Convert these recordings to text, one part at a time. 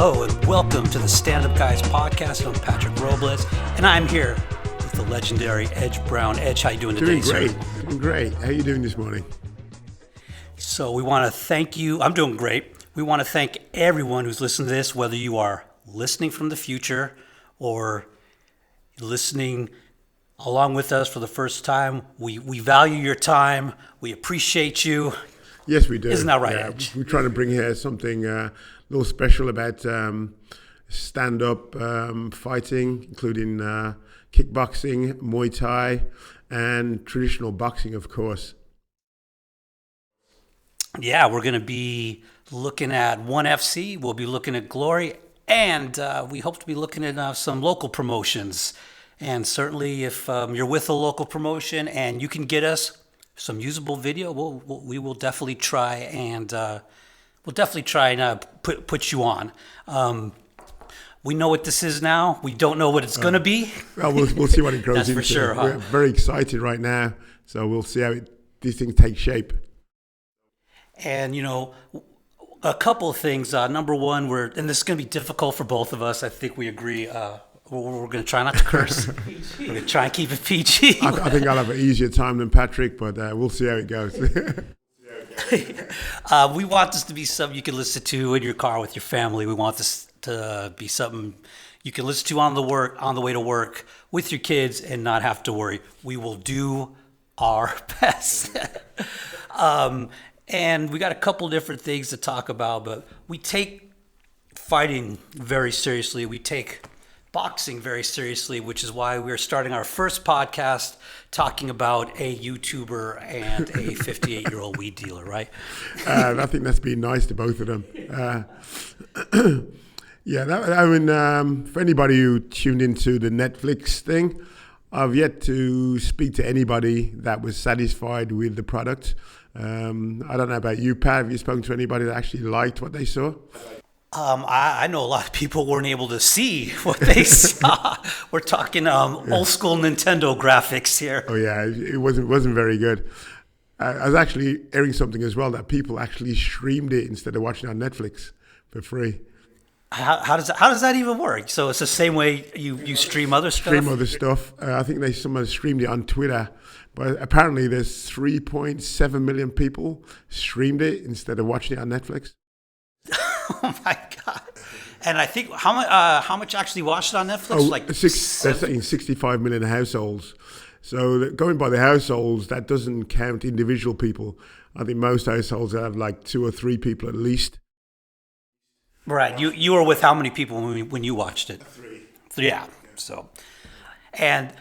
Hello and welcome to the Stand Up Guys podcast. I'm Patrick Robles, and I'm here with the legendary Edge Brown. Edge, how you doing today, Doing great. sir? Doing great. How are you doing this morning? So we want to thank you. I'm doing great. We want to thank everyone who's listening to this, whether you are listening from the future or listening along with us for the first time. We value your time. We appreciate you. Yes, we do. Isn't that right, Yeah, Edge? we're trying to bring here something a little special about stand-up fighting, including kickboxing, Muay Thai, and traditional boxing, of course. Yeah, we're going to be looking at ONE FC. We'll be looking at Glory, and we hope to be looking at some local promotions. And certainly, if you're with a local promotion and you can get us some usable video, we will definitely try and put you on. We know what this is now. We don't know what it's going to be. Well, we'll see what it grows That's into. for sure. Huh? We're very excited right now, so we'll see how these things take shape. And, a couple of things. Number one, and this is going to be difficult for both of us. I think we agree. We're going to try not to curse. We're going to try and keep it PG. I think I'll have an easier time than Patrick, but we'll see how it goes. We want this to be something you can listen to in your car with your family. We want this to be something you can listen to on the way to work with your kids and not have to worry. We will do our best. And we got a couple different things to talk about, but we take fighting very seriously. We take boxing very seriously, which is why we're starting our first podcast talking about a YouTuber and a 58-year-old weed dealer, right? I think that's been nice to both of them. For anybody who tuned into the Netflix thing, I've yet to speak to anybody that was satisfied with the product. I don't know about you, Pat. Have you spoken to anybody that actually liked what they saw? I know a lot of people weren't able to see what they saw. We're talking old school Nintendo graphics here. Oh yeah, it wasn't very good. I was actually hearing something as well that people actually streamed it instead of watching it on Netflix for free. How does that even work? So it's the same way you stream other stuff? Stream other stuff. I think someone streamed it on Twitter, but apparently there's 3.7 million people streamed it instead of watching it on Netflix. Oh my God! And I think how much actually watched it on Netflix? They're saying 65 million households. So going by the households, that doesn't count individual people. I think most households have like 2 or 3 people at least. Right. You were with how many people when you watched it? 3. Yeah. So, and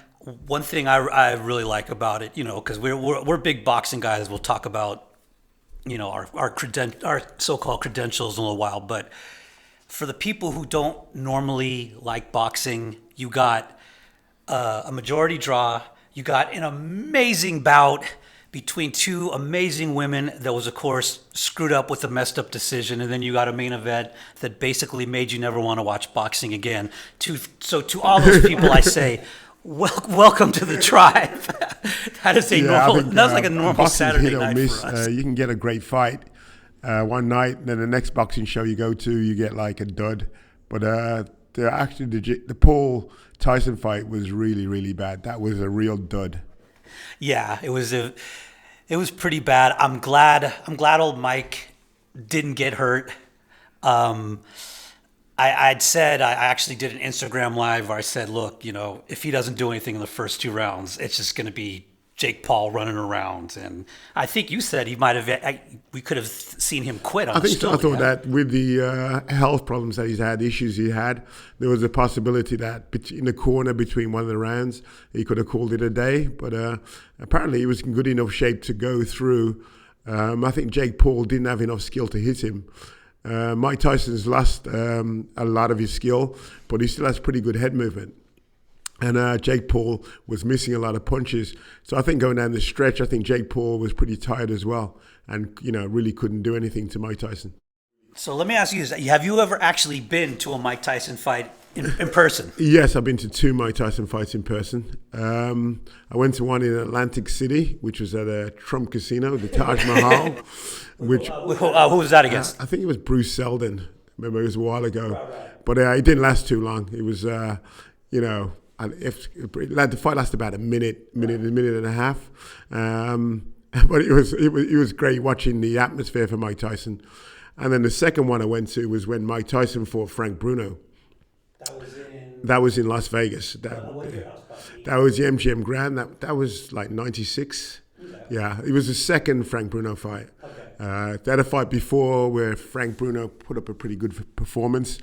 one thing I really like about it, because we're big boxing guys. We'll talk about our so-called credentials in a little while, but for the people who don't normally like boxing, you got a majority draw. You got an amazing bout between 2 amazing women that was, of course, screwed up with a messed up decision, and then you got a main event that basically made you never want to watch boxing again. So to all those people, I say, welcome to the tribe. That is that's like a normal Saturday night for us. You can get a great fight one night, and then the next boxing show you go to, you get like a dud. But the Paul Tyson fight was really, really bad. That was a real dud. Yeah, it was pretty bad. I'm glad old Mike didn't get hurt. I'd said, I actually did an Instagram live where I said, look, if he doesn't do anything in the first 2 rounds, it's just going to be Jake Paul running around. And I think you said we could have seen him quit on I thought that with the health problems that issues he had, there was a possibility that in the corner between one of the rounds, he could have called it a day. But apparently he was in good enough shape to go through. I think Jake Paul didn't have enough skill to hit him. Mike Tyson's lost a lot of his skill, but he still has pretty good head movement. And Jake Paul was missing a lot of punches. So I think going down the stretch, I think Jake Paul was pretty tired as well and, really couldn't do anything to Mike Tyson. So let me ask you this. Have you ever actually been to a Mike Tyson fight in person? Yes, I've been to 2 Mike Tyson fights in person. I went to one in Atlantic City, which was at a Trump casino, the Taj Mahal. Who was that against? I think it was Bruce Seldon. Remember, it was a while ago. Right. But it didn't last too long. It was, and if the fight lasted about a minute and a half. But it was great watching the atmosphere for Mike Tyson. And then the second one I went to was when Mike Tyson fought Frank Bruno. That was in Las Vegas. That was the MGM Grand. That was like 96. Okay. Yeah, it was the second Frank Bruno fight. Okay. They had a fight before where Frank Bruno put up a pretty good performance.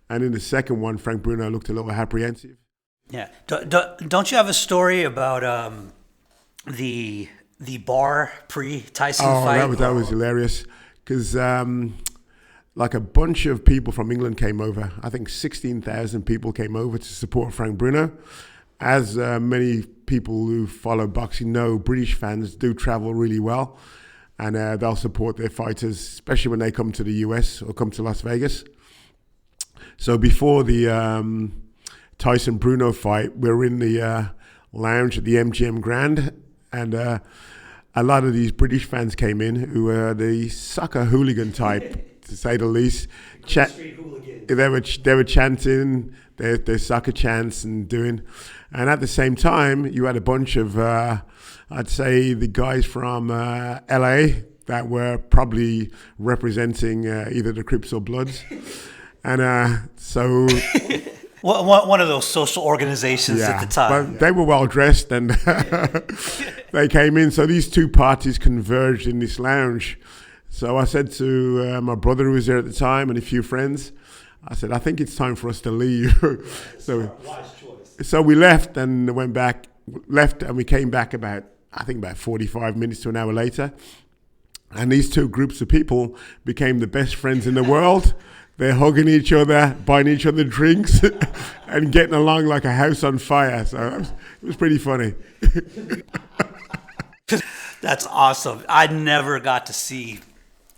And in the second one, Frank Bruno looked a little apprehensive. Yeah. Don't you have a story about the bar pre-Tyson fight? Oh, that was hilarious. Because like a bunch of people from England came over. I think 16,000 people came over to support Frank Bruno. As many people who follow boxing know, British fans do travel really well. And they'll support their fighters, especially when they come to the US or come to Las Vegas. So before the Tyson-Bruno fight, we were in the lounge at the MGM Grand. And a lot of these British fans came in who were the soccer hooligan type, to say the least. Street hooligans. They were chanting their soccer chants and doing. And at the same time, you had a bunch of, I'd say, the guys from LA that were probably representing either the Crips or Bloods. And so... One of those social organizations at the time. But they were well dressed and they came in. So these two parties converged in this lounge. So I said to my brother who was there at the time and a few friends, I said, I think it's time for us to leave. Wise choice. So we left and we came back about 45 minutes to an hour later. And these two groups of people became the best friends in the world. They're hugging each other, buying each other drinks, and getting along like a house on fire. So it was pretty funny. That's awesome. I never got to see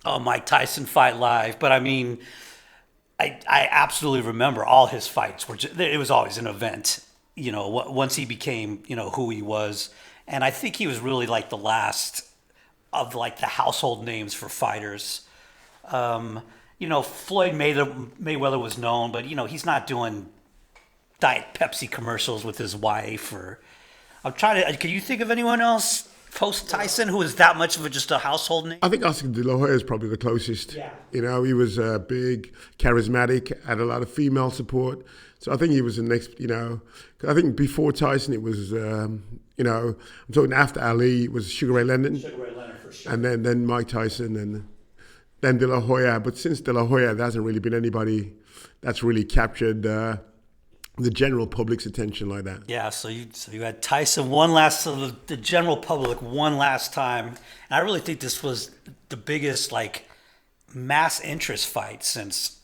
a Mike Tyson fight live, but I mean, I absolutely remember all his fights. It was always an event, once he became, who he was. And I think he was really like the last of like the household names for fighters. Floyd Mayweather was known, but he's not doing Diet Pepsi commercials with his wife. Or I'm trying to. Can you think of anyone else post Tyson who is that much of just a household name? I think Oscar De La Hoya is probably the closest. Yeah. He was big, charismatic, had a lot of female support. So I think he was the next. I think before Tyson it was. I'm talking after Ali it was Sugar Ray Leonard. Sugar Ray Leonard for sure. And then Mike Tyson and. Then De La Hoya, but since De La Hoya, there hasn't really been anybody that's really captured the general public's attention like that. Yeah, so you had Tyson the general public one last time, and I really think this was the biggest like mass interest fight since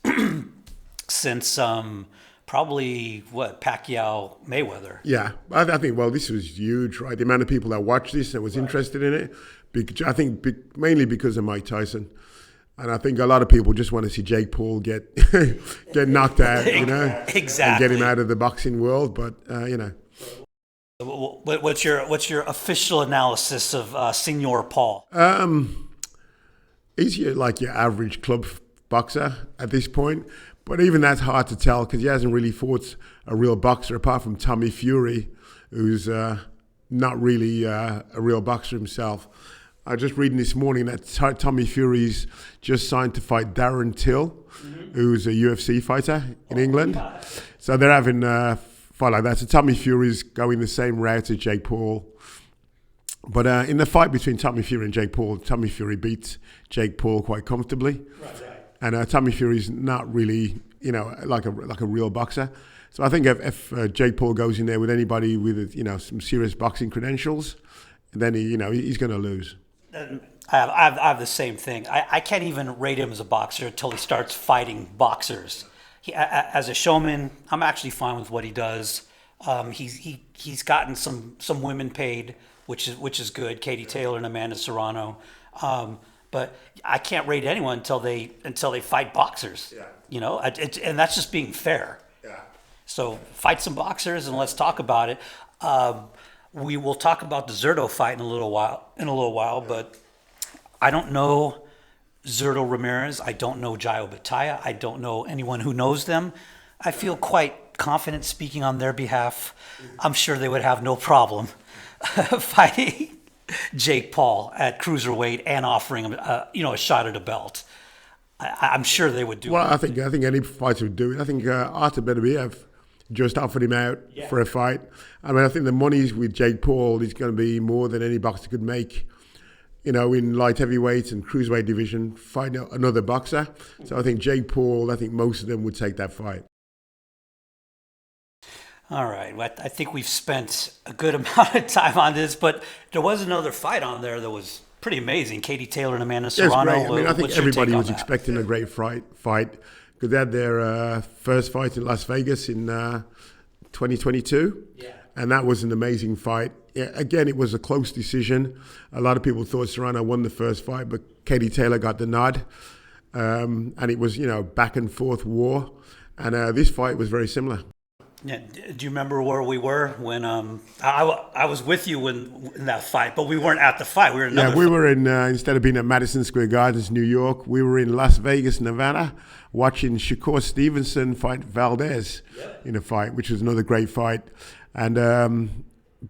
probably Pacquiao Mayweather. Yeah, I think this was huge, right? The amount of people that watched this and was interested in it, I think mainly because of Mike Tyson. And I think a lot of people just want to see Jake Paul get knocked out, exactly, and get him out of the boxing world. But what's your official analysis of Senor Paul? He's your average club boxer at this point, but even that's hard to tell because he hasn't really fought a real boxer apart from Tommy Fury, who's not really a real boxer himself. I was just reading this morning that Tommy Fury's just signed to fight Darren Till, who's a UFC fighter in England. So they're having a fight like that. So Tommy Fury's going the same route as Jake Paul. But in the fight between Tommy Fury and Jake Paul, Tommy Fury beats Jake Paul quite comfortably. Right. And Tommy Fury's not really, like a real boxer. So I think if Jake Paul goes in there with anybody with, some serious boxing credentials, then he's going to lose. I have the same thing. I can't even rate him as a boxer until he starts fighting boxers. As a showman, I'm actually fine with what he does. He's gotten some women paid, which is good. Katie Taylor and Amanda Serrano. But I can't rate anyone until they fight boxers. Yeah. And that's just being fair. Yeah. So fight some boxers and let's talk about it. We will talk about the Zurdo fight in a little while, but I don't know Zurdo Ramirez. I don't know Jaio Bataya. I don't know anyone who knows them. I feel quite confident speaking on their behalf. I'm sure they would have no problem fighting Jake Paul at cruiserweight and offering him, a shot at a belt. I'm sure they would do Well, it. I think any fighter would do it. I think Artur Beterbiev just offered him out for a fight. I mean, I think the money with Jake Paul is going to be more than any boxer could make. In light heavyweight and cruiserweight division, fight another boxer. So I think Jake Paul, I think most of them would take that fight. All right. Well, I think we've spent a good amount of time on this, but there was another fight on there that was pretty amazing. Katie Taylor and Amanda Yeah, it's Serrano. great. I mean, I think What's your everybody take on was that? expecting a great fight because they had their first fight in Las Vegas in 2022. Yeah. And that was an amazing fight. Yeah, again, it was a close decision. A lot of people thought Serrano won the first fight, but Katie Taylor got the nod. And it was, back and forth war. And this fight was very similar. Yeah. Do you remember where we were when I was with you in that fight, but we weren't at the fight. We were in another Yeah, we were in, instead of being at Madison Square Gardens, New York, we were in Las Vegas, Nevada, watching Shakur Stevenson fight Valdez in a fight, which was another great fight. And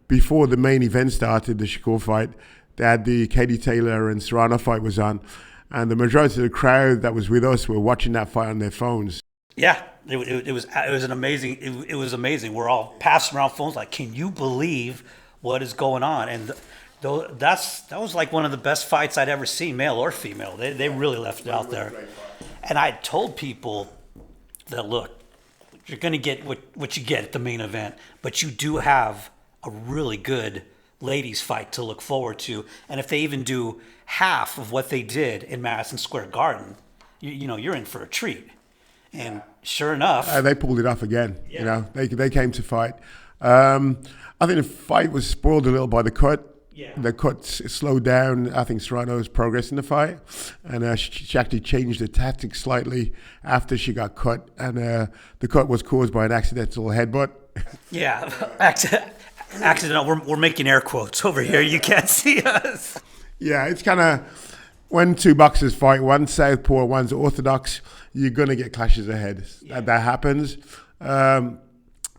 before the main event started, the Shakur fight, they had the Katie Taylor and Serrano fight was on. And the majority of the crowd that was with us were watching that fight on their phones. Yeah, it was an amazing. It was amazing. We're all passing around phones like, can you believe what is going on? And that was like one of the best fights I'd ever seen, male or female. They really left it out there. And I told people that, look, you're going to get what you get at the main event, but you do have a really good ladies fight to look forward to. And if they even do half of what they did in Madison Square Garden, you're in for a treat. And sure enough, they pulled it off again. Yeah. They came to fight. I think the fight was spoiled a little by the cut. Yeah. The cut slowed down, I think, Serrano's progress in the fight. And she actually changed the tactics slightly after she got cut. And the cut was caused by an accidental headbutt. Yeah, accidental. We're making air quotes over here. You can't see us. Yeah, it's kind of when two boxers fight, one's southpaw, one's orthodox, you're going to get clashes of heads. Yeah. That happens.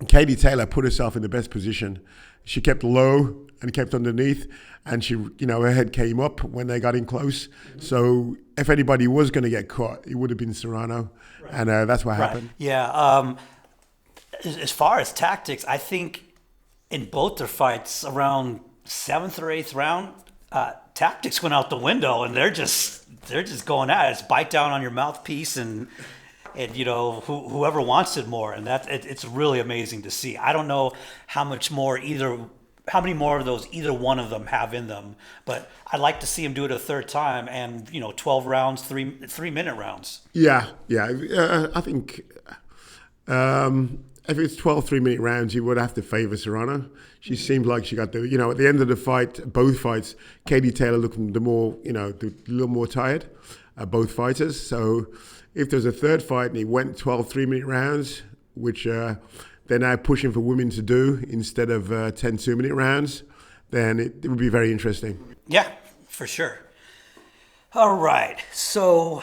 Katie Taylor put herself in the best position. She kept low and kept underneath, and she, her head came up when they got in close. Mm-hmm. So if anybody was going to get caught, it would have been Serrano, right. And that's what happened. Yeah. As far as tactics, I think in both their fights, around 7th or 8th round, tactics went out the window, and they're just going at it. It's bite down on your mouthpiece, and whoever wants it more, and it's really amazing to see. I don't know how many more of those either one of them have in them, but I'd like to see them do it a third time, and 12 rounds, 3-minute rounds. Yeah. I think if it's 12 3-minute rounds, you would have to favor Serrano. She seemed like she got the, at the end of the fight, both fights, Katie Taylor looked a little more tired, both fighters. So if there's a third fight and it went 12 3-minute rounds, which they're now pushing for women to do instead of 10 2-minute rounds, then it would be very interesting. Yeah, for sure. All right. So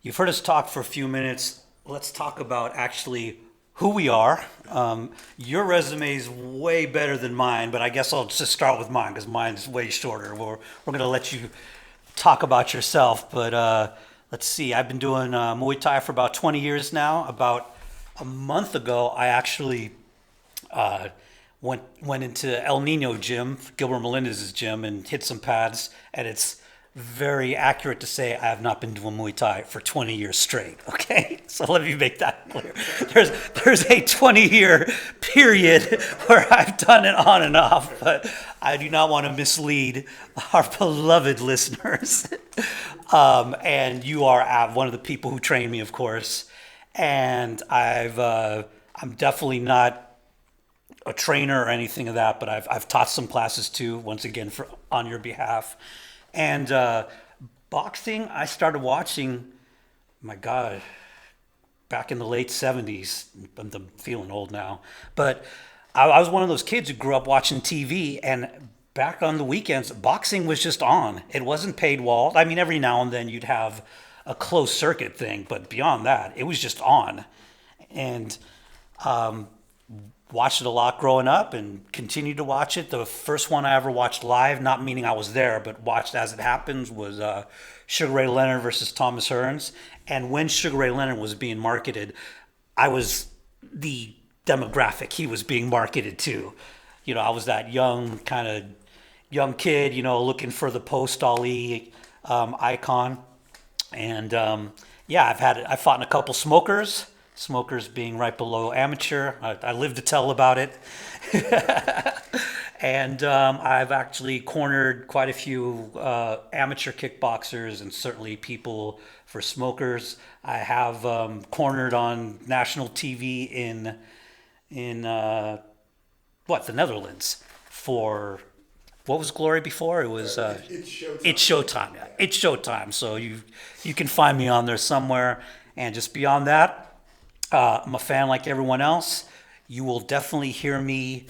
you've heard us talk for a few minutes. Let's talk about actually who we are. Your resume is way better than mine, but I guess I'll just start with mine because mine's way shorter. We're going to let you talk about yourself, but let's see. I've been doing Muay Thai for about 20 years now. About a month ago, I actually went into El Nino gym, Gilbert Melendez's gym, and hit some pads, and it's very accurate to say I have not been doing Muay Thai for 20 years straight, okay? So let me make that clear. There's a 20-year period where I've done it on and off, but I do not want to mislead our beloved listeners. And you are one of the people who trained me, of course, and I'm definitely not a trainer or anything of that, but I've taught some classes too, once again, on your behalf. And boxing, I started watching, my God, back in the late 70s. I'm feeling old now. But I was one of those kids who grew up watching TV. And back on the weekends, boxing was just on. It wasn't paid walled. I mean, every now and then you'd have a closed circuit thing, but beyond that, it was just on. And watched it a lot growing up and continued to watch it. The first one I ever watched live, not meaning I was there, but watched as it happens, was Sugar Ray Leonard versus Thomas Hearns. And when Sugar Ray Leonard was being marketed, I was the demographic he was being marketed to. You know, I was that young kid, you know, looking for the post Ali icon. And I fought in a couple smokers. Smokers being right below amateur. I live to tell about it. And I've actually cornered quite a few amateur kickboxers and certainly people for smokers. I have cornered on national TV in the Netherlands for, what was Glory before? It was It's Showtime. It's Showtime. Yeah. It's Showtime. So you can find me on there somewhere. And just beyond that, I'm a fan like everyone else. You will definitely hear me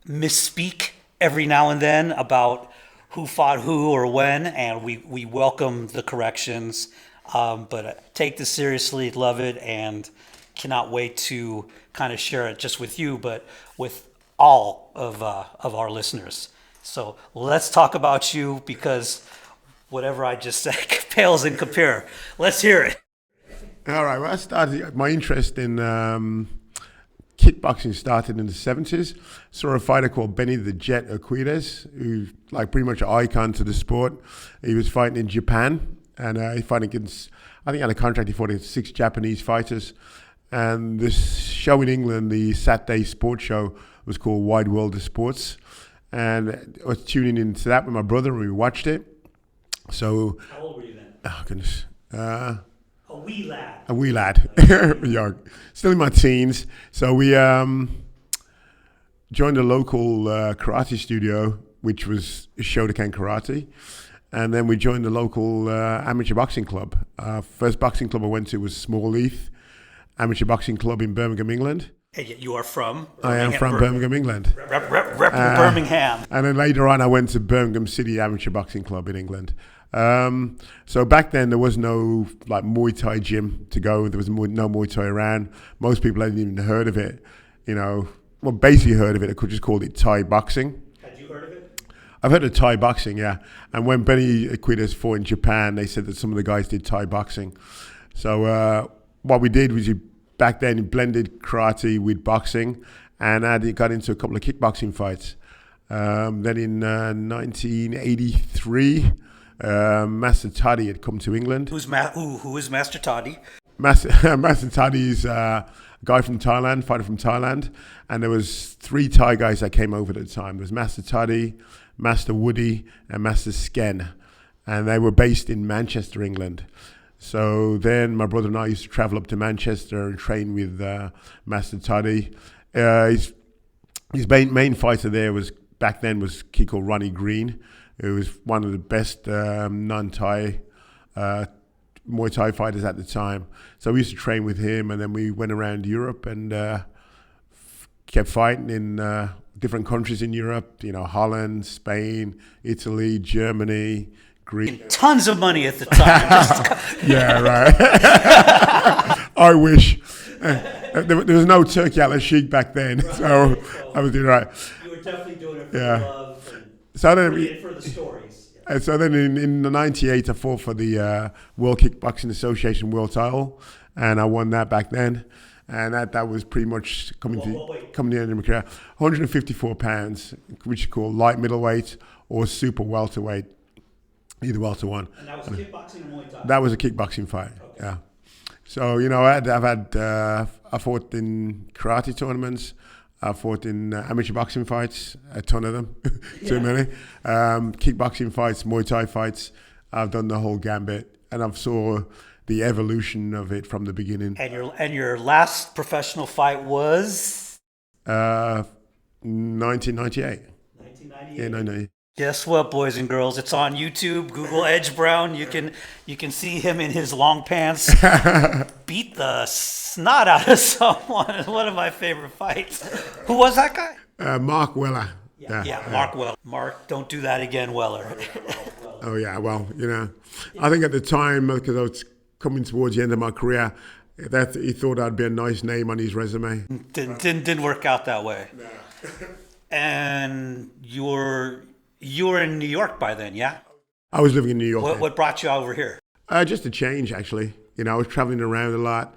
misspeak every now and then about who fought who or when, and we welcome the corrections. But take this seriously, love it, and cannot wait to kind of share it just with you, but with all of our listeners. So let's talk about you, because whatever I just said pales in compare. Let's hear it. All right. Well, my interest in kickboxing started in the 70s. Saw a fighter called Benny the Jet Urquidez, who's like pretty much an icon to the sport. He was fighting in Japan, and he fought against, I think, on a contract, he fought against 6 Japanese fighters. And this show in England, the Saturday sports show, was called Wide World of Sports. And I was tuning into that with my brother, and we watched it. So, How old were you then? oh goodness. A wee lad. A wee lad, young, still in my teens. So we joined a local karate studio, which was Shotokan Karate, and then we joined the local amateur boxing club. First boxing club I went to was Small Heath Amateur Boxing Club in Birmingham, England. Hey, you are from? I am from Birmingham, England. Rep Birmingham. And then later on, I went to Birmingham City Amateur Boxing Club in England. So back then there was no like Muay Thai gym to go. There was no Muay Thai around. Most people hadn't even heard of it. You know, well, basically heard of it. I could just call it Thai boxing. Had you heard of it? I've heard of Thai boxing, yeah. And when Benny Urquidez fought in Japan, they said that some of the guys did Thai boxing. So what we did was back then blended karate with boxing, and I got into a couple of kickboxing fights. Then in 1983. Master Toddy had come to England. Who is Master Toddy? Master Toddy is a guy from Thailand, fighter from Thailand, and there was 3 Thai guys that came over at the time. There was Master Toddy, Master Woody, and Master Sken, and they were based in Manchester, England. So then my brother and I used to travel up to Manchester and train with Master Toddy. His main fighter there was back then was a kid called Ronnie Green. It was one of the best non-Thai Muay Thai fighters at the time. So we used to train with him, and then we went around Europe and kept fighting in different countries in Europe. You know, Holland, Spain, Italy, Germany, Greece. Tons of money at the time. Yeah, right. I wish. There was no turkey at the Sheik back then, so I was doing right. You were definitely doing it for Yeah. love. So then For the stories. And so then in the 98, I fought for the World Kickboxing Association World title, and I won that back then. And that was pretty much coming to the end of my career. 154 pounds, which is called light middleweight or super welterweight, either welter one. And that was kickboxing or Muay Thai? That was a kickboxing fight, okay. Yeah. So, you know, I fought in karate tournaments. I fought in amateur boxing fights, a ton of them, too many. Kickboxing fights, Muay Thai fights. I've done the whole gambit, and I've saw the evolution of it from the beginning. And your last professional fight was 1998. 1998. Yeah, 98. Guess what, boys and girls? It's on YouTube. Google Edge Brown. You can see him in his long pants beat the snot out of someone. It's one of my favorite fights. Who was that guy? Mark Weller. Yeah, Mark Weller. Mark, don't do that again, Weller. Oh yeah, well, I think at the time, because I was coming towards the end of my career, that he thought I'd be a nice name on his resume. Didn't work out that way. No. And you were in New York by then, yeah? I was living in New York. What brought you over here? Just a change, actually. I was traveling around a lot.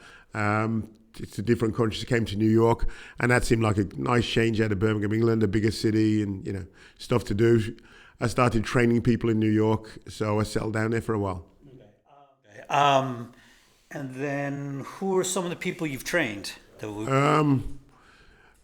To different countries. I came to New York, and that seemed like a nice change out of Birmingham, England, a bigger city, and stuff to do. I started training people in New York, so I settled down there for a while. Okay. And then who are some of the people you've trained? Trained.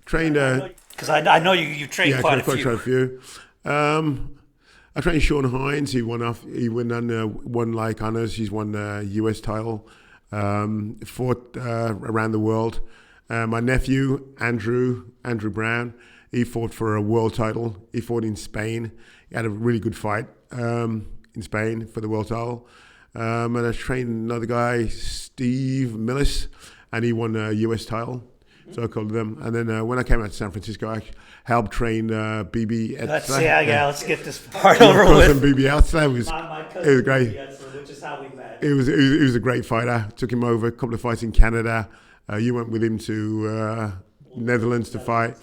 Because I know you trained quite a few. I trained Sean Hines. He won like honors. He's won the U.S. title. Fought around the world. My nephew Andrew Brown, he fought for a world title. He fought in Spain. He had a really good fight in Spain for the world title. And I trained another guy, Steve Millis, and he won a US title. So I called them. And then when I came out to San Francisco, I helped train BB Etzler. Let's get this part over with. BB Etzler. It was great. Which is how we met. He was a great fighter. Took him over a couple of fights in Canada. You went with him to Netherlands to fight.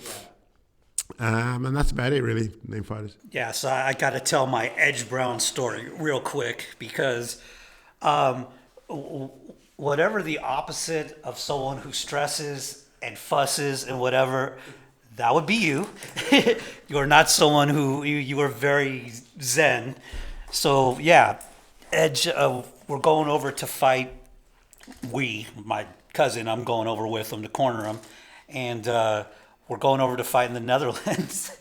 And that's about it, really, name fighters. Yeah, so I got to tell my Edge Brown story real quick because whatever the opposite of someone who stresses and fusses and whatever, that would be you. You're not someone who, you are very zen. So, yeah, Edge, we're going over to fight. My cousin, I'm going over with him to corner him. And we're going over to fight in the Netherlands.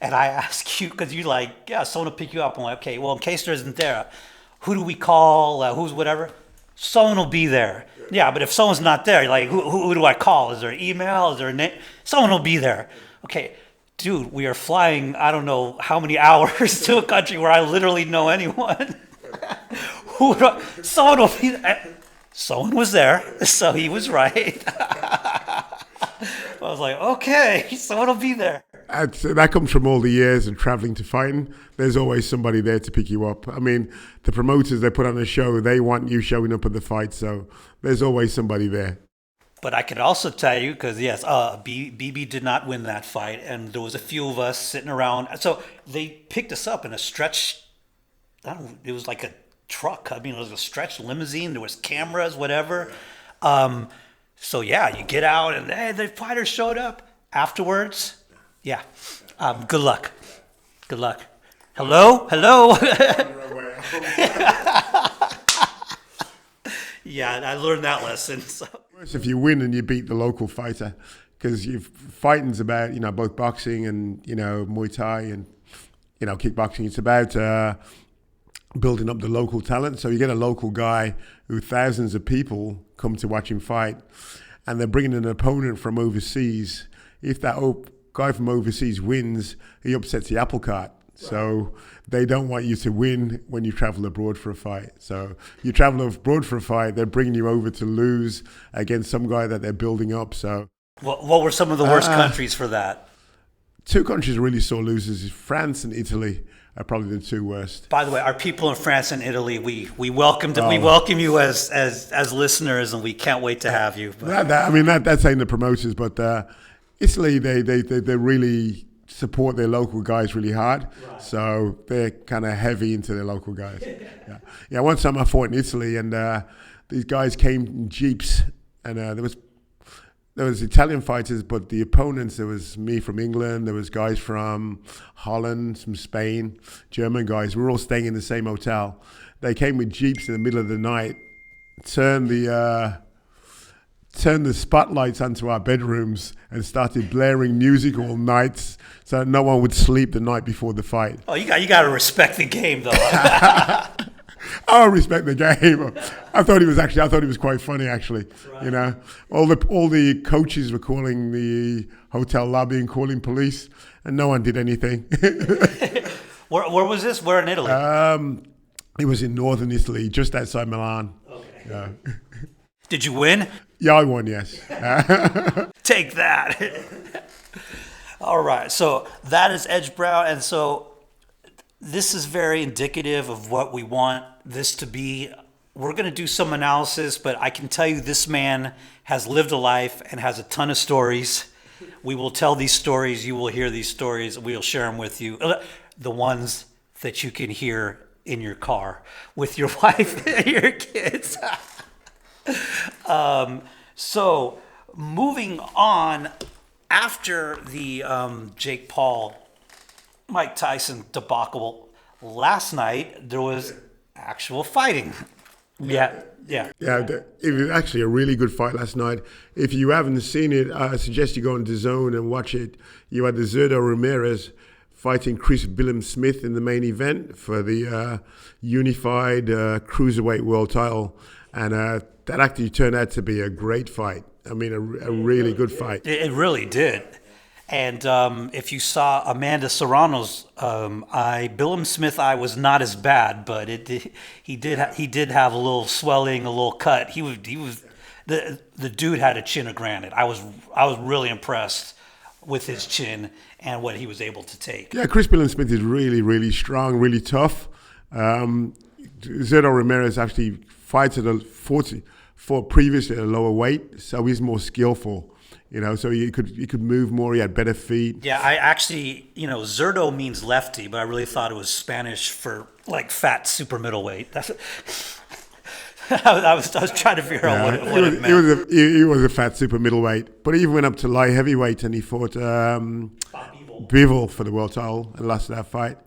And I ask you, because you're like, yeah, someone will pick you up. I'm like, okay, well, in case there isn't there, who do we call? Who's whatever? Someone will be there. Yeah, but if someone's not there, you're like, who do I call? Is there an email? Is there a name? Someone will be there. Okay, dude, we are flying, I don't know how many hours to a country where I literally know anyone. Someone will be there. Someone was there, so he was right. I was like, okay, someone will be there. That comes from all the years of traveling to fighting. There's always somebody there to pick you up. I mean, the promoters, they put on a show, they want you showing up at the fight, so there's always somebody there. But I could also tell you, because yes, BB did not win that fight, and there was a few of us sitting around. So they picked us up in a stretch, it was like a truck. I mean, it was a stretch limousine. There was cameras, whatever. So yeah, you get out, and hey, the fighters showed up. Afterwards, yeah, good luck. Good luck. Hello? Yeah, I learned that lesson. So. If you win and you beat the local fighter, because fighting's about, both boxing and, Muay Thai and, kickboxing. It's about building up the local talent. So you get a local guy who thousands of people come to watch him fight, and they're bringing an opponent from overseas. If that guy from overseas wins, he upsets the apple cart. So they don't want you to win when you travel abroad for a fight. So you travel abroad for a fight, they're bringing you over to lose against some guy that they're building up. So what were some of the worst countries for that? Two countries really sore losers: France and Italy are probably the two worst. By the way, our people in France and Italy, we welcome you as listeners, and we can't wait to have you. That's saying the promoters, but Italy, they really support their local guys really hard. Right. So they're kind of heavy into their local guys. Yeah. One time I fought in Italy, and these guys came in jeeps, and there was Italian fighters, but the opponents, there was me from England, there was guys from Holland, from Spain, German guys. We were all staying in the same hotel. They came with jeeps in the middle of the night, turned the spotlights onto our bedrooms and started blaring music all night so no one would sleep the night before the fight. Oh, you got to respect the game, though. I respect the game. I thought it was quite funny, actually. Right. All the coaches were calling the hotel lobby and calling police, and no one did anything. Where was this? Where in Italy? It was in northern Italy, just outside Milan. Okay. Yeah. Did you win? Yeah, I won, yes. Take that. All right, so that is Edge Brown, and so this is very indicative of what we want this to be. We're going to do some analysis, but I can tell you this man has lived a life and has a ton of stories. We will tell these stories. You will hear these stories. We'll share them with you. The ones that you can hear in your car with your wife and your kids. So moving on, after the Jake Paul, Mike Tyson debacle last night, there was actual fighting. Yeah. Yeah, it was actually a really good fight last night. If you haven't seen it, I suggest you go on DAZN and watch it. You had the Zurdo Ramirez fighting Chris Billiam-Smith in the main event for the unified cruiserweight world title, and that actually turned out to be a great fight. I mean, a really good fight. It really did. And if you saw Amanda Serrano's Billiam-Smith eye was not as bad, but he did have a little swelling, a little cut. He was the dude had a chin of granite. I was really impressed with his chin and what he was able to take. Yeah, Chris Billiam-Smith is really, really strong, really tough. Zurdo Ramirez actually fights at fought previously at a lower weight, so he's more skillful. So he could move more. He had better feet. Yeah, I actually, Zurdo means lefty, but I really thought it was Spanish for like fat super middleweight. That's I was trying to figure out what it meant. He was a fat super middleweight, but he even went up to light heavyweight and he fought Bivol for the world title and lost that fight.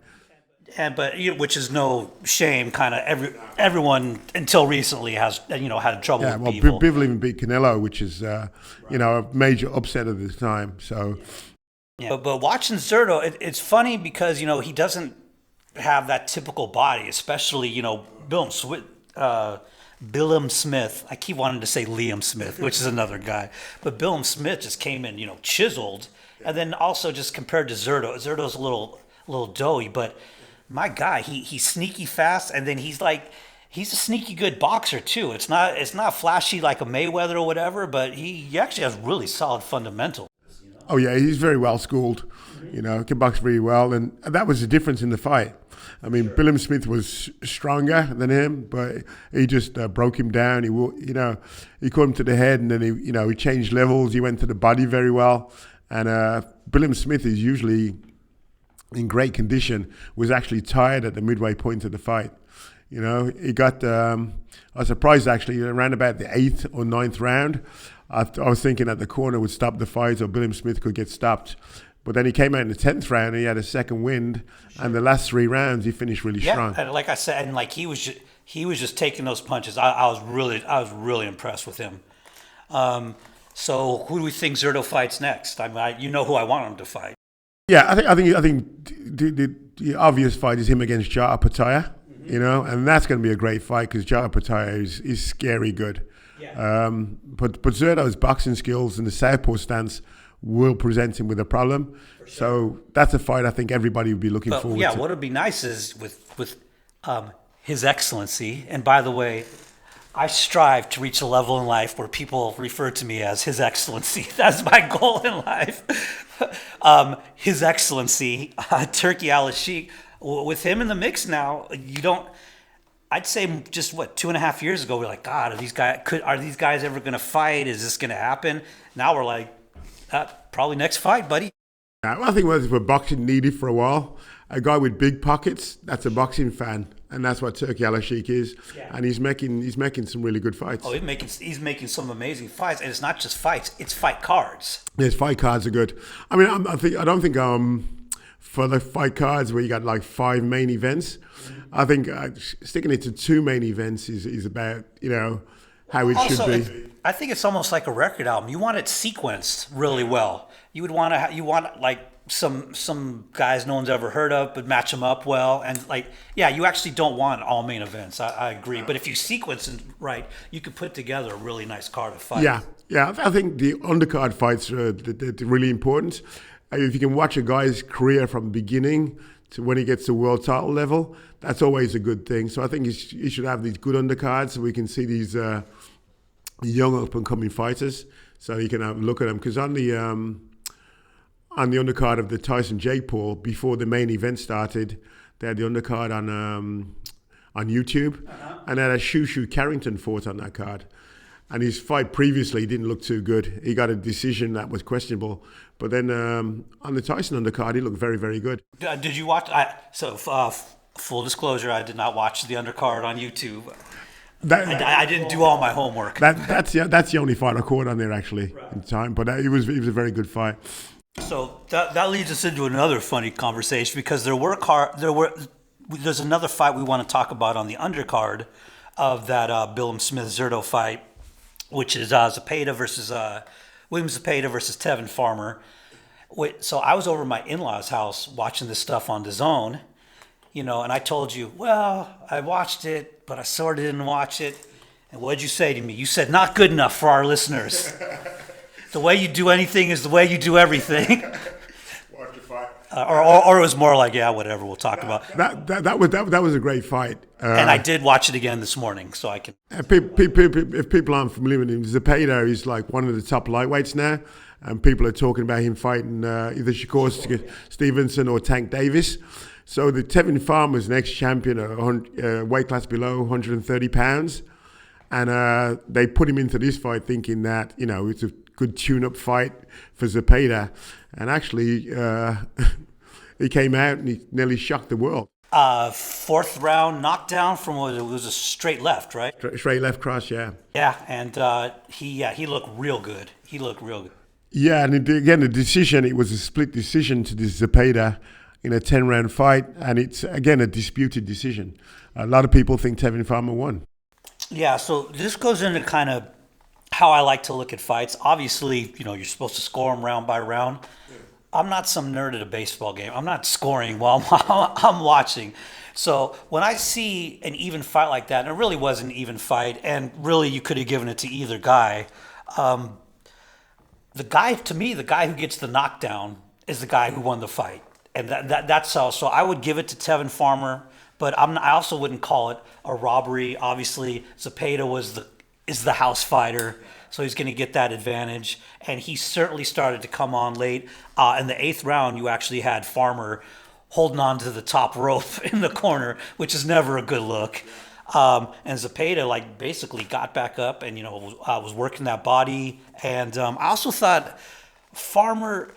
But which is no shame. Kind of everyone until recently has had trouble with Bivol. Bivol even beat Canelo, which is a major upset at this time. So, yeah. But watching Zurdo, it's funny because he doesn't have that typical body, especially Billiam-Smith. I keep wanting to say Liam Smith, which is another guy, but Billiam-Smith just came in chiseled, and then also just compared to Zurdo. Zurdo's a little doughy, but my guy, he's sneaky fast, and then he's a sneaky good boxer too. It's not flashy like a Mayweather or whatever, but he actually has really solid fundamentals. Oh yeah, he's very well schooled. Can box very well, and that was the difference in the fight. I mean, Billiam-Smith was stronger than him, but he just broke him down. He caught him to the head, and then he changed levels. He went to the body very well, and Billiam-Smith is usually in great condition, was actually tired at the midway point of the fight. He got, I was surprised actually, around about the 8th or 9th round, I was thinking that the corner would stop the fight or Billiam-Smith could get stopped. But then he came out in the 10th round and he had a second wind, and the last 3 rounds he finished really strong. Yeah, like I said, and like he was just taking those punches. I was really impressed with him. So who do we think Zurdo fights next? I mean, who I want him to fight. Yeah, I think the obvious fight is him against Jota Pataya, and that's going to be a great fight because Jota Pataya is scary good. Yeah. But Zurdo's boxing skills and the southpaw stance will present him with a problem. Sure. So that's a fight I think everybody would be looking forward to. Yeah, what would be nice is with His Excellency, and by the way, I strive to reach a level in life where people refer to me as His Excellency. That's my goal in life. His Excellency, Turki Al-Sheikh, with him in the mix now, I'd say just 2.5 years ago, we're like, God, are these guys ever going to fight? Is this going to happen? Now we're like, probably next fight, buddy. Yeah, I think what boxing needed for a while, a guy with big pockets, that's a boxing fan. And that's what Turki Al-Sheikh is, yeah. And he's making some really good fights. Oh, he's making some amazing fights, and it's not just fights; it's fight cards. Yes, fight cards are good. I mean, I don't think for the fight cards where you got like 5 main events, I think sticking it to 2 main events is about how it should be. I think it's almost like a record album. You want it sequenced really well. You want like some guys no one's ever heard of, but match them up well. And you actually don't want all main events. I agree. But if you sequence it right, you could put together a really nice card of fights. Yeah. I think the undercard fights are really important. If you can watch a guy's career from the beginning to when he gets to world title level, that's always a good thing. So I think he should have these good undercards so we can see these young up and coming fighters. So you can have a look at them, because on on the undercard of the Tyson Jake Paul before the main event started. They had the undercard on YouTube, and they had a Shushu Carrington fought on that card. And his fight previously didn't look too good. He got a decision that was questionable. But then on the Tyson undercard, he looked very, very good. Did you watch? Full disclosure, I did not watch the undercard on YouTube. I didn't do all my homework. That's the only fight I caught on there actually in time. But it was a very good fight. So that leads us into another funny conversation because there's another fight we want to talk about on the undercard of that Billiam-Smith Zurdo fight, which is William Zepeda versus Tevin Farmer. So I was over at my in-laws' house watching this stuff on DAZN, and I told you, well, I watched it, but I sort of didn't watch it. And what'd you say to me? You said, not good enough for our listeners. The way you do anything is the way you do everything. Watch the fight. Or it was more like, yeah, whatever, we'll talk about. That was a great fight. And I did watch it again this morning, so I can. If people aren't familiar with him, Zepeda is like one of the top lightweights now, and people are talking about him fighting either Shakur Stevenson or Tank Davis. So the Tevin Farmer's next champion, weight class below 130 pounds, and they put him into this fight thinking that it's a good tune-up fight for Zepeda, and actually he came out and he nearly shocked the world. Fourth round knockdown from it was a straight left, right? Straight left cross, yeah. Yeah, and he looked real good. Yeah, and again, the decision, it was a split decision to this Zepeda in a 10-round fight, and it's, again, a disputed decision. A lot of people think Tevin Farmer won. Yeah, so this goes into kind of how I like to look at fights. Obviously, you're supposed to score them round by round. I'm not some nerd at a baseball game. I'm not scoring while I'm watching. So when I see an even fight like that, and it really was an even fight, and really you could have given it to either guy, the guy who gets the knockdown is the guy who won the fight. And that's how. So I would give it to Tevin Farmer, but I also wouldn't call it a robbery. Obviously, Zepeda is the house fighter, so he's going to get that advantage. And he certainly started to come on late. In the 8th round, you actually had Farmer holding on to the top rope in the corner, which is never a good look. And Zepeda basically got back up and was working that body. And I also thought Farmer,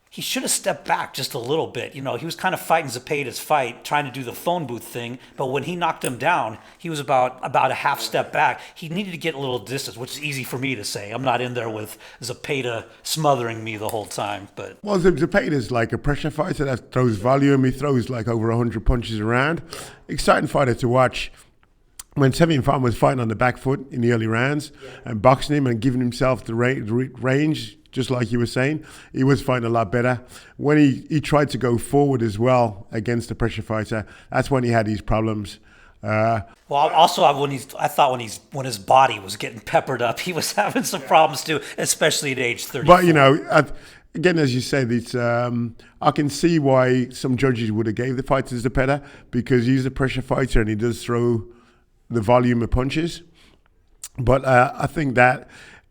he should have stepped back just a little bit. He was kind of fighting Zepeda's fight, trying to do the phone booth thing. But when he knocked him down, he was about a half step back. He needed to get a little distance, which is easy for me to say. I'm not in there with Zepeda smothering me the whole time. But well, Zepeda's like a pressure fighter that throws volume. He throws like over 100 punches around. Exciting fighter to watch. When Tevin Farmer was fighting on the back foot in the early rounds and boxing him and giving himself the range, just like you were saying, he was fighting a lot better. When he tried to go forward as well against the pressure fighter, that's when he had these problems. Also when his body was getting peppered up, he was having some problems too, especially at age 34. But again, as you said, it's I can see why some judges would have gave the fight to Zepeda because he's a pressure fighter and he does throw the volume of punches. But I think that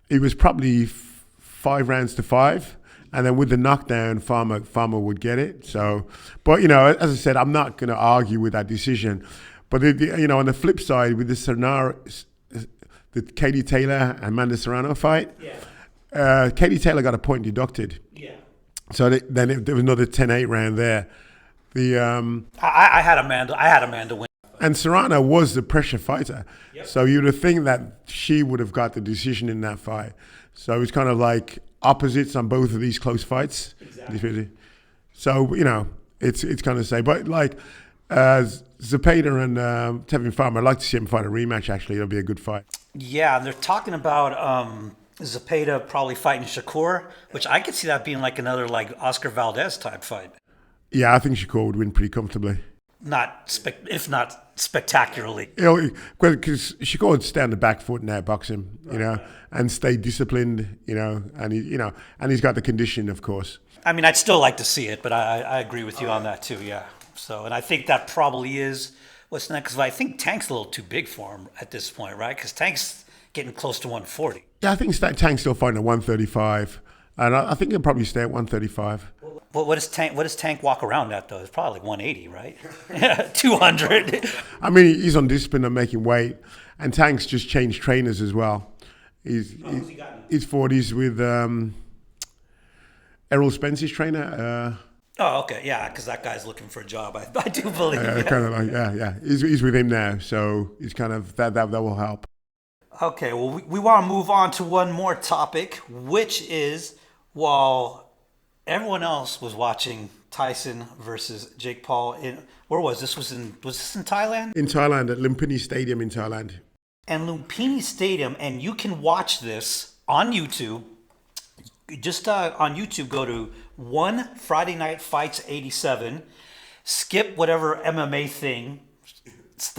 it was probably 5 rounds to 5, and then with the knockdown, Farmer would get it. So, but as I said, I'm not going to argue with that decision. But on the flip side, with the Katie Taylor Amanda Serrano fight, Katie Taylor got a point deducted. Yeah. So there was another 10-8 round there. I had Amanda win. And Serrano was the pressure fighter. Yep. So you would think that she would have got the decision in that fight. So it's kind of like opposites on both of these close fights. Exactly. So, it's kind of say. But Zepeda and Tevin Farmer, I'd like to see him fight a rematch, actually. It'll be a good fight. Yeah, and they're talking about Zepeda probably fighting Shakur, which I could see that being like another Oscar Valdez type fight. Yeah, I think Shakur would win pretty comfortably. If not spectacularly. Because Shakur would stay on the back foot and outbox him, and stay disciplined, and he's got the condition, of course. I mean, I'd still like to see it, but I agree with you on that too, yeah. So, and I think that probably is what's next, because I think Tank's a little too big for him at this point, right? Because Tank's getting close to 140. Yeah, I think Tank's still fighting at 135. And I think he'll probably stay at 135. What does Tank walk around at though? It's probably like 180, right? 200. I mean, he's on discipline and making weight, and Tank's just changed trainers as well. He's 40s with Errol Spence's trainer. Oh, okay, yeah, because that guy's looking for a job. I do believe. Kind of like, yeah. He's with him now, so he's kind of that will help. Okay, well, we want to move on to one more topic, which is while everyone else was watching Tyson versus Jake Paul where was this? Was this in Thailand? In Thailand, at Lumpini Stadium in Thailand. And Lumpini Stadium, and you can watch this on YouTube. Just on YouTube, go to One Friday Night Fights 87. Skip whatever MMA thing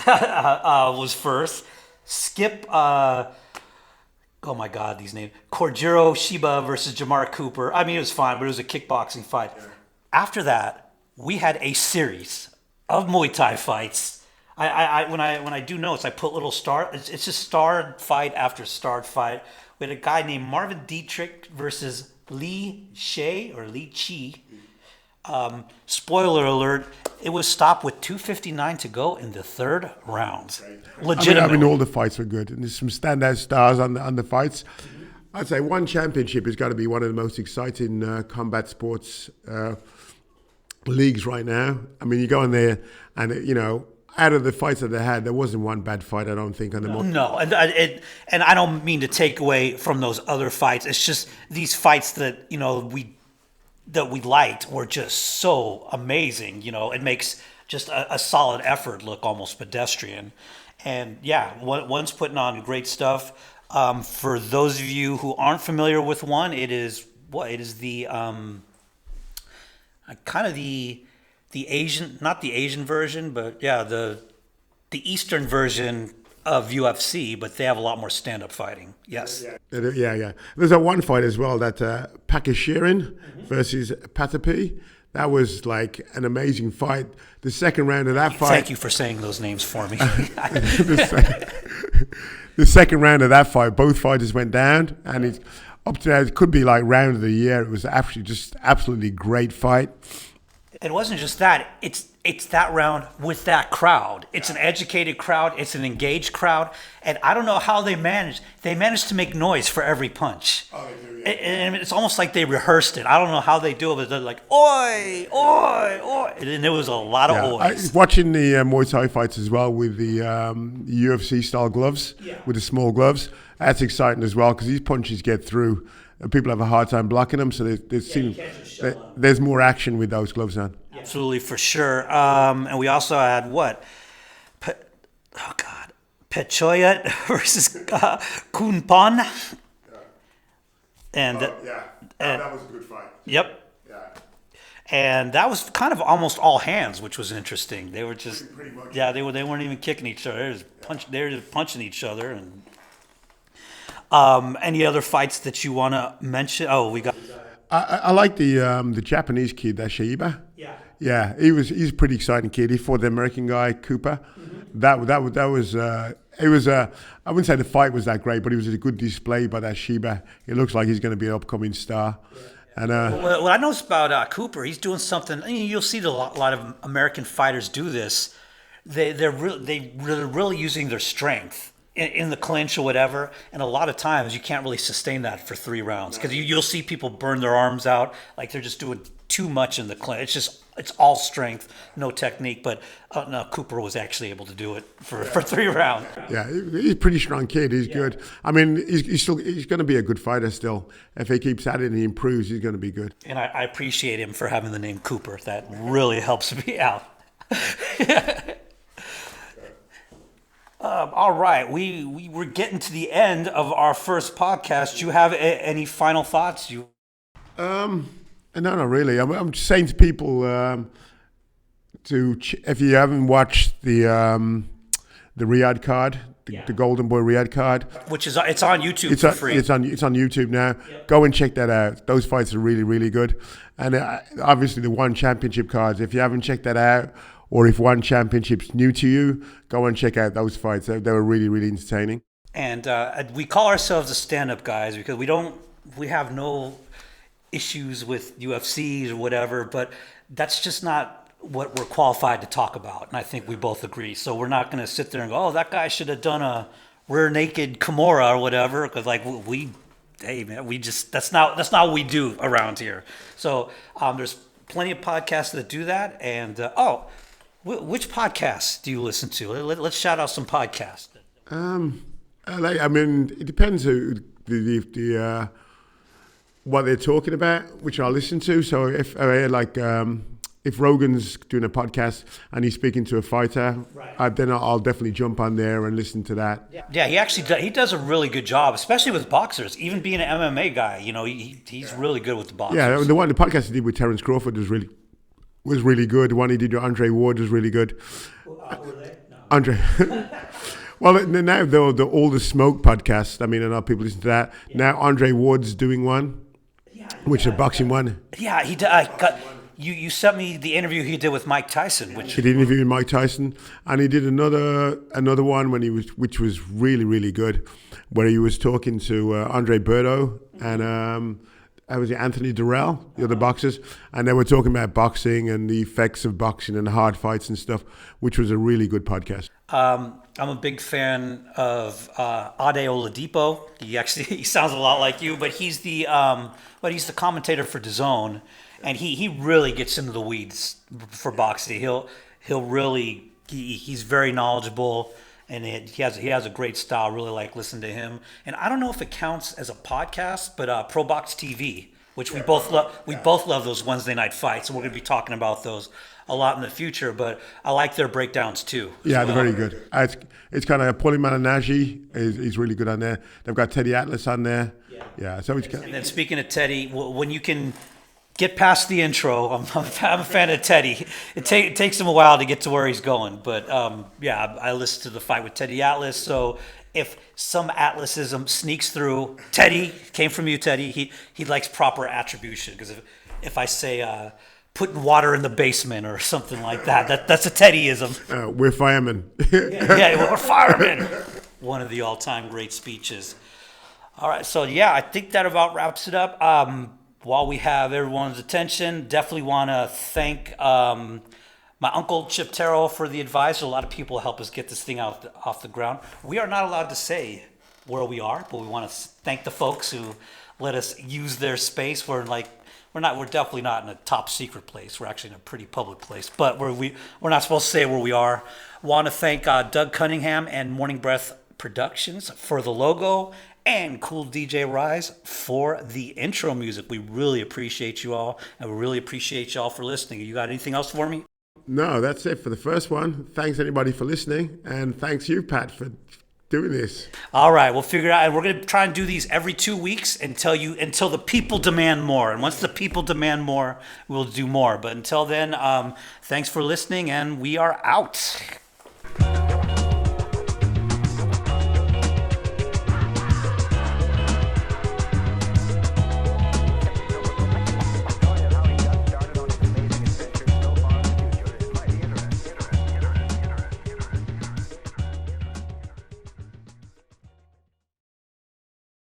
was first. Skip, oh my God, these names. Kojiro Shiba versus Jamar Cooper. I mean, it was fine, but it was a kickboxing fight. Yeah. After that, we had a series of Muay Thai fights. When I do notes, I put little star. It's just starred fight after starred fight. We had a guy named Marvin Dietrich versus Li Shea or Li Chi. Spoiler alert, it was stopped with 2:59 to go in the third round. Legitimate. I mean, all the fights were good, and there's some standout stars on the fights. I'd say one championship has got to be one of the most exciting combat sports leagues right now. I mean, you go in there, and out of the fights that they had, there wasn't one bad fight, I don't think, on the No, and I don't mean to take away from those other fights. It's just these fights that we liked were just so amazing. It makes just a solid effort look almost pedestrian. And yeah, one's putting on great stuff. For those of you who aren't familiar with one, it is the kind of the Asian, not the Asian version, but yeah, the Eastern version of UFC, but they have a lot more stand-up fighting. Yes. Yeah. There's that one fight as well, that Pakishirin versus Patapi. That was like an amazing fight. The second round of that fight. Thank you for saying those names for me. The second round of that fight, both fighters went down, and it's up to that. It could be like round of the year. It was actually just absolutely great fight. It wasn't just that. It's that round with that crowd. It's an educated crowd. It's an engaged crowd. And I don't know how they managed. They managed to make noise for every punch. Oh, they do, yeah. And it's almost like they rehearsed it. I don't know how they do it, but they're like, oi, oi, oi. And there was a lot of ois. Watching the Muay Thai fights as well with the UFC-style gloves, with the small gloves, that's exciting as well because these punches get through. People have a hard time blocking them, so there's more action with those gloves on. Absolutely, for sure. And we also had Pechoyat versus Kunpan. And that was a good fight. Yep. Yeah. And that was kind of almost all hands, which was interesting. They were just they weren't even kicking each other. They were just punching each other. And any other fights that you want to mention? Oh, we got. I like the Japanese kid, that Shaiba. Yeah, he's a pretty exciting kid. He fought the American guy Cooper. Mm-hmm. It was I wouldn't say the fight was that great, but it was a good display by that Shaiba. It looks like he's going to be an upcoming star. And what I noticed about Cooper, he's doing something. You'll see a lot of American fighters do this. They're really using their strength in the clinch or whatever, and a lot of times you can't really sustain that for 3 rounds because you'll see people burn their arms out like they're just doing too much in the clinch. It's all strength, no technique. But no, Cooper was actually able to do it for 3 rounds. Yeah, he's a pretty strong kid. He's good. I mean, he's going to be a good fighter still. If he keeps at it and he improves, he's going to be good. And I appreciate him for having the name Cooper. That really helps me out. All right, we were getting to the end of our first podcast. Do you have any final thoughts? No, not really. I'm just saying to people if you haven't watched the Riyadh card, the Golden Boy Riyadh card, which is it's on YouTube for free. It's on YouTube now. Yep. Go and check that out. Those fights are really, really good. And obviously the One Championship cards. If you haven't checked that out, or if One Championship's new to you, go and check out those fights. They were really, really entertaining. And we call ourselves the stand-up guys because we have no issues with UFC or whatever, but that's just not what we're qualified to talk about. And I think we both agree. So we're not going to sit there and go, oh, that guy should have done a rear naked Kimura or whatever. Cause like hey man, that's not what we do around here. So there's plenty of podcasts that do that. And which podcasts do you listen to? Let's shout out some podcasts. It depends who the what they're talking about, which I listen to. So if Rogan's doing a podcast and he's speaking to a fighter, right, then I'll definitely jump on there and listen to that. Yeah, he does a really good job, especially with boxers. Even being an MMA guy, he's really good with the boxers. Yeah, the podcast he did with Terence Crawford was really good. The one he did with Andre Ward was really good. Were they? No. Andre. Well, now all the Smoke podcast. I know people listen to that. Yeah. Now Andre Ward's doing one, which is a boxing one. Yeah, he did. You sent me the interview he did with Mike Tyson, he did interview with Mike Tyson, and he did another one which was really, really good, where he was talking to Andre Zurdo and was it Anthony Durrell, the other boxers, and they were talking about boxing and the effects of boxing and hard fights and stuff, which was a really good podcast. I'm a big fan of Ade Oladipo. He sounds a lot like you, but he's the commentator for DAZN, and he really gets into the weeds for boxing. He's very knowledgeable, and he has a great style. Really like listening to him. And I don't know if it counts as a podcast, but Pro Box TV, which we both love. We both love those Wednesday night fights, and we're going to be talking about those a lot in the future, but I like their breakdowns too. Yeah, they're very good. It's kind of Paulie Malignaggi is really good on there. They've got Teddy Atlas on there. Yeah. So it's and then speaking of Teddy, when you can get past the intro, I'm a fan of Teddy. It takes him a while to get to where he's going, but I listened to the fight with Teddy Atlas. So if some Atlasism sneaks through, Teddy came from you, Teddy. He likes proper attribution, because if I say putting water in the basement or something like that's a Teddyism. We're firemen. We're firemen. One of the all-time great speeches. All right, so I think that about wraps it up. While we have everyone's attention, definitely want to thank my uncle Chip Terrell for the advice. A lot of people help us get this thing off the ground. We are not allowed to say where we are, but we want to thank the folks who let us use their space. We're definitely not in a top secret place. We're actually in a pretty public place, but we're not supposed to say where we are. Want to thank Doug Cunningham and Morning Breath Productions for the logo, and Cool DJ Rise for the intro music. We really appreciate you all, and we really appreciate y'all for listening. You got anything else for me? No, that's it for the first one. Thanks anybody for listening, and thanks you, Pat, for doing this. All right, we'll figure it out, and we're going to try and do these every 2 weeks until the people demand more. And once the people demand more, we'll do more. But until then, thanks for listening, and we are out.